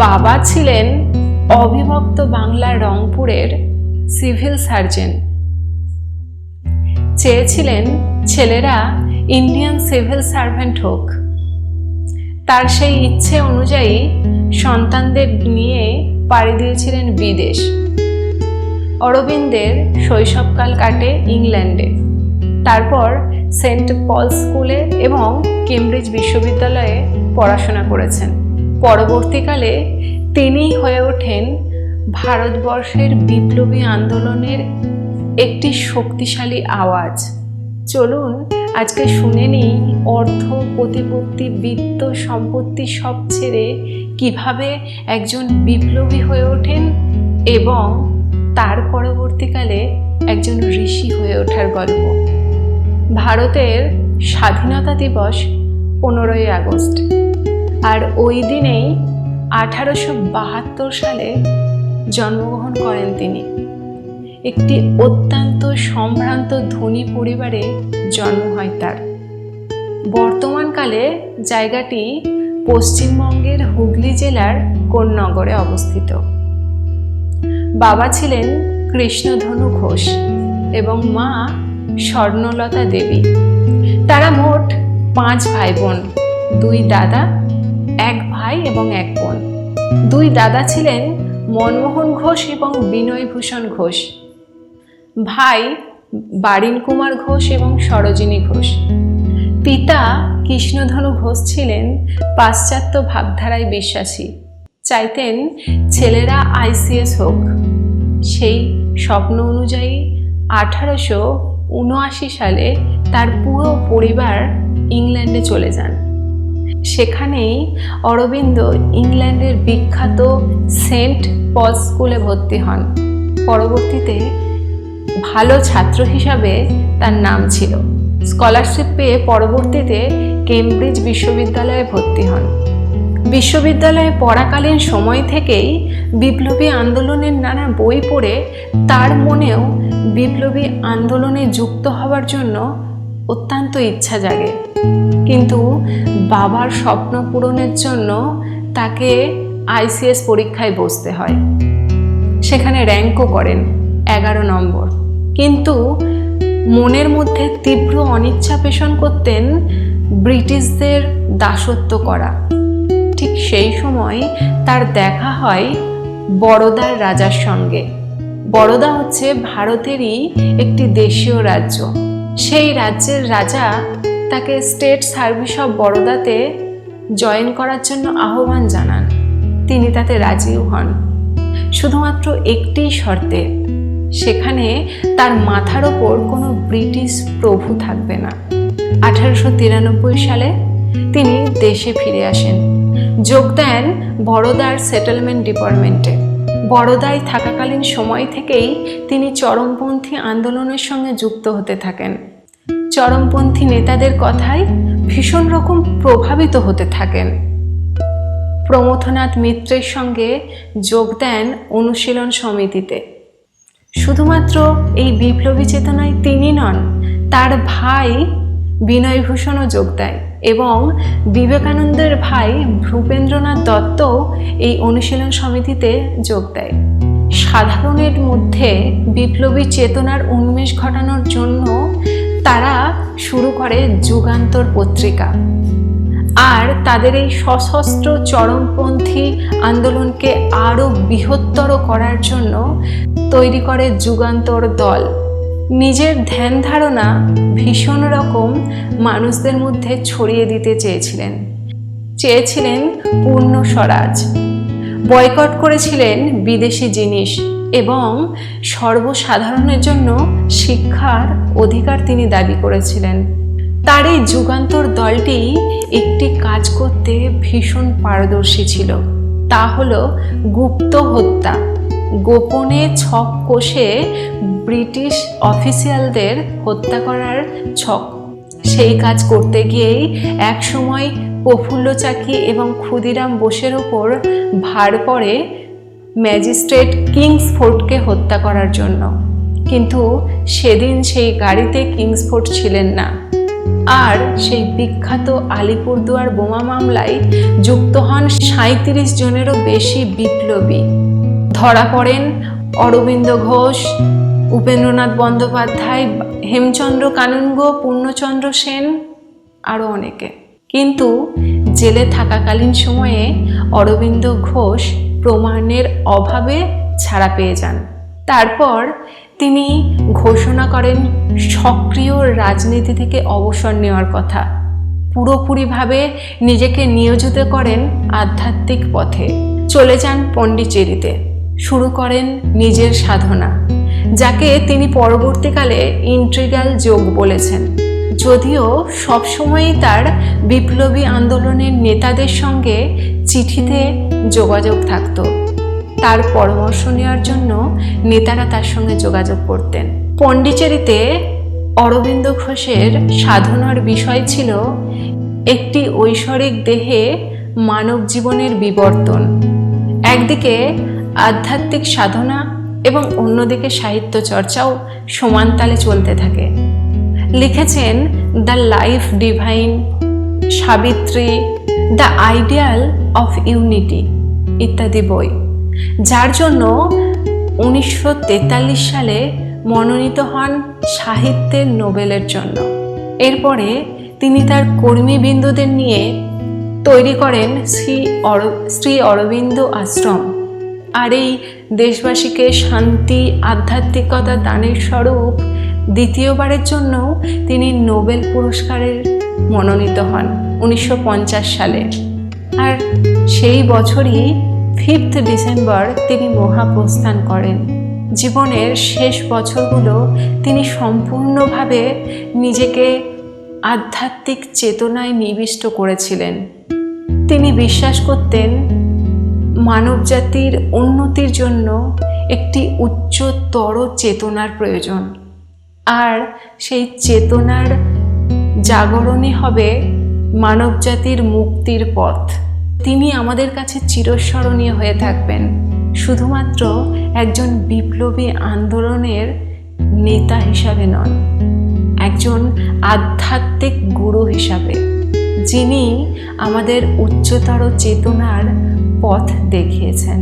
বাবা ছিলেন অবিভক্ত বাংলার রংপুরের সিভিল সার্জন। চেয়েছিলেন ছেলেরা ইন্ডিয়ান সিভিল সার্ভেন্ট হোক। তার সেই ইচ্ছে অনুযায়ী সন্তানদের নিয়ে পাড়ি দিয়েছিলেন বিদেশ। অরবিন্দের শৈশবকাল কাটে ইংল্যান্ডে। তারপর সেন্ট পল স্কুলে এবং কেমব্রিজ বিশ্ববিদ্যালয়ে পড়াশোনা করেছেন। পরবর্তীকালে তিনিই হয়ে ওঠেন ভারতবর্ষের বিপ্লবী আন্দোলনের একটি শক্তিশালী আওয়াজ। চলুন আজকে শুনে নিই অর্থ, প্রতিপত্তি, বিত্ত, সম্পত্তি সব ছেড়ে কিভাবে একজন বিপ্লবী হয়ে ওঠেন এবং তার পরবর্তীকালে একজন ঋষি হয়ে ওঠার গল্প। ভারতের স্বাধীনতা দিবস 15ই আগস্ট, আর ওই দিনেই 1872 সালে জন্মগ্রহণ করেন তিনি। একটি অত্যন্ত সম্ভ্রান্ত ধনী পরিবারে জন্ম হয় তার। বর্তমানকালে জায়গাটি পশ্চিমবঙ্গের হুগলি জেলার কোন্নগরে অবস্থিত। বাবা ছিলেন কৃষ্ণধনু ঘোষ এবং মা স্বর্ণলতা দেবী। তারা মোট 5 ভাই বোন, 2 দাদা, 1 ভাই এবং 1 বোন। 2 দাদা ছিলেন মনমোহন ঘোষ এবং বিনয়ভূষণ ঘোষ। ভাই বারিন কুমার ঘোষ এবং সরোজিনী ঘোষ। পিতা কৃষ্ণধনু ঘোষ ছিলেন পাশ্চাত্য ভাবধারায় বিশ্বাসী। চাইতেন ছেলেরা ICS হোক। সেই স্বপ্ন অনুযায়ী 1879 সালে তার পুরো পরিবার ইংল্যান্ডে চলে যান। সেখানেই অরবিন্দ ইংল্যান্ডের বিখ্যাত সেন্ট পল স্কুলে ভর্তি হন। পরবর্তীতে ভালো ছাত্র হিসাবে তার নাম ছিল। স্কলারশিপ পেয়ে পরবর্তীতে কেমব্রিজ বিশ্ববিদ্যালয়ে ভর্তি হন। বিশ্ববিদ্যালয়ে পড়াকালীন সময় থেকেই বিপ্লবী আন্দোলনের নানা বই পড়ে তার মনেও বিপ্লবী আন্দোলনে যুক্ত হওয়ার জন্য অত্যন্ত ইচ্ছা জাগে। কিন্তু বাবার স্বপ্ন পূরণের জন্য তাকে ICS পরীক্ষায় বসতে হয়। সেখানে র্যাঙ্কও করেন 11 নম্বর। কিন্তু মনের মধ্যে তীব্র অনিচ্ছা পোষণ করতেন ব্রিটিশদের দাসত্ব করা। ঠিক সেই সময় তার দেখা হয় বরোদার রাজার সঙ্গে। বরোদা হচ্ছে ভারতেরই একটি দেশীয় রাজ্য। সেই রাজ্যের রাজা তাকে স্টেট সার্ভিস অফ বরোদাতে জয়েন করার জন্য আহ্বান জানান। তিনি তাতে রাজিও হন, শুধুমাত্র একটি শর্তে, সেখানে তার মাথার ওপর কোনো ব্রিটিশ প্রভু থাকবে না। 1893 সালে তিনি দেশে ফিরে আসেন, যোগ দেন বরোদার সেটেলমেন্ট ডিপার্টমেন্টে। বরোদায় থাকাকালীন সময় থেকেই তিনি চরমপন্থী আন্দোলনের সঙ্গে যুক্ত হতে থাকেন। চরমপন্থী নেতাদের কথায় ভীষণ রকম প্রভাবিত হতে থাকেন। প্রমথনাথ মিত্রের সঙ্গে যোগ দেন অনুশীলন সমিতিতে। শুধুমাত্র এই বিপ্লবী চেতনায় তিনি নন, তার ভাই বিনয়ভূষণও যোগ দেয় এবং বিবেকানন্দের ভাই ভূপেন্দ্রনাথ দত্তও এই অনুশীলন সমিতিতে যোগ দেয়। সাধারণের মধ্যে বিপ্লবী চেতনার উন্মেষ ঘটানোর জন্য তারা শুরু করে যুগান্তর পত্রিকা, আর তাদের এই সশস্ত্র চরমপন্থী আন্দোলনকে আরও বৃহত্তর করার জন্য তৈরি করে যুগান্তর দল। নিজের ধ্যান ধারণা ভীষণ রকম মানুষদের মধ্যে ছড়িয়ে দিতে চেয়েছিলেন পূর্ণ স্বরাজ। বয়কট করেছিলেন বিদেশি জিনিস এবং সর্বসাধারণের জন্য শিক্ষার অধিকার তিনি দাবি করেছিলেন। তার এই যুগান্তর দলটি একটি কাজ করতে ভীষণ পারদর্শী ছিল, তা হলো গুপ্ত হত্যা। গোপনে ছক কষে ব্রিটিশ অফিসিয়ালদের হত্যা করার ছক। সেই কাজ করতে গিয়েই একসময় প্রফুল্ল চাকি এবং ক্ষুদিরাম বোসের ওপর ভার পড়ে ম্যাজিস্ট্রেট কিংসফোর্ডকে হত্যা করার জন্য। কিন্তু সেদিন সেই গাড়িতে কিংসফোর্ড ছিলেন না। আর সেই বিখ্যাত আলিপুরদুয়ার বোমা মামলায় যুক্ত হন 37 জনেরও বেশি বিপ্লবী। ধরা পড়েন অরবিন্দ ঘোষ, উপেন্দ্রনাথ বন্দ্যোপাধ্যায়, হেমচন্দ্র কানুনগো, পূর্ণচন্দ্র সেন, আরও অনেকে। কিন্তু জেলে থাকাকালীন সময়ে অরবিন্দ ঘোষ প্রমাণের অভাবে ছাড়া পেয়ে যান। তারপর তিনি ঘোষণা করেন সক্রিয় রাজনীতি থেকে অবসর নেওয়ার কথা। পুরোপুরিভাবে নিজেকে নিয়োজিত করেন আধ্যাত্মিক পথে। চলে যান পণ্ডিচেরিতে, শুরু করেন নিজের সাধনা, যাকে তিনি পরবর্তীকালে ইন্ট্রিগাল যোগ বলেছেন। যদিও সবসময়ই তার বিপ্লবী আন্দোলনের নেতাদের সঙ্গে চিঠিতে যোগাযোগ থাকত। তার পরামর্শ নেওয়ার জন্য নেতারা তার সঙ্গে যোগাযোগ করতেন। পণ্ডিচেরিতে অরবিন্দ ঘোষের সাধনার বিষয় ছিল একটি ঐশ্বরিক দেহে মানব জীবনের বিবর্তন। একদিকে আধ্যাত্মিক সাধনা এবং অন্যদিকে সাহিত্য চর্চাও সমানতালে চলতে থাকে। লিখেছেন the life divine, Savitri, the ideal of unity ইত্যাদি বই, যার জন্য 1943 সালে মনোনীত হন সাহিত্যের নোবেলের জন্য। এরপরে তিনি তার কর্মীবৃন্দদের নিয়ে তৈরি করেন শ্রী অরবিন্দ আশ্রম। আর এই দেশবাসীকে শান্তি, আধ্যাত্মিকতা দানের স্বরূপ দ্বিতীয়বারের জন্য তিনি নোবেল পুরস্কারের মনোনীত হন 1950 সালে। আর সেই বছরই 5 ডিসেম্বর তিনি মহাপ্রস্থান করেন। জীবনের শেষ বছরগুলো তিনি সম্পূর্ণভাবে নিজেকে আধ্যাত্মিক চেতনায় নিবিষ্ট করেছিলেন। তিনি বিশ্বাস করতেন মানবজাতির উন্নতির জন্য একটি উচ্চতর চেতনার প্রয়োজন, আর সেই চেতনার জাগরণই হবে মানবজাতির মুক্তির পথ। তিনি আমাদের কাছে চিরস্মরণীয় হয়ে থাকবেন শুধুমাত্র একজন বিপ্লবী আন্দোলনের নেতা হিসাবে নন, একজন আধ্যাত্মিক গুরু হিসাবে, যিনি আমাদের উচ্চতর চেতনার পথ দেখিয়েছেন।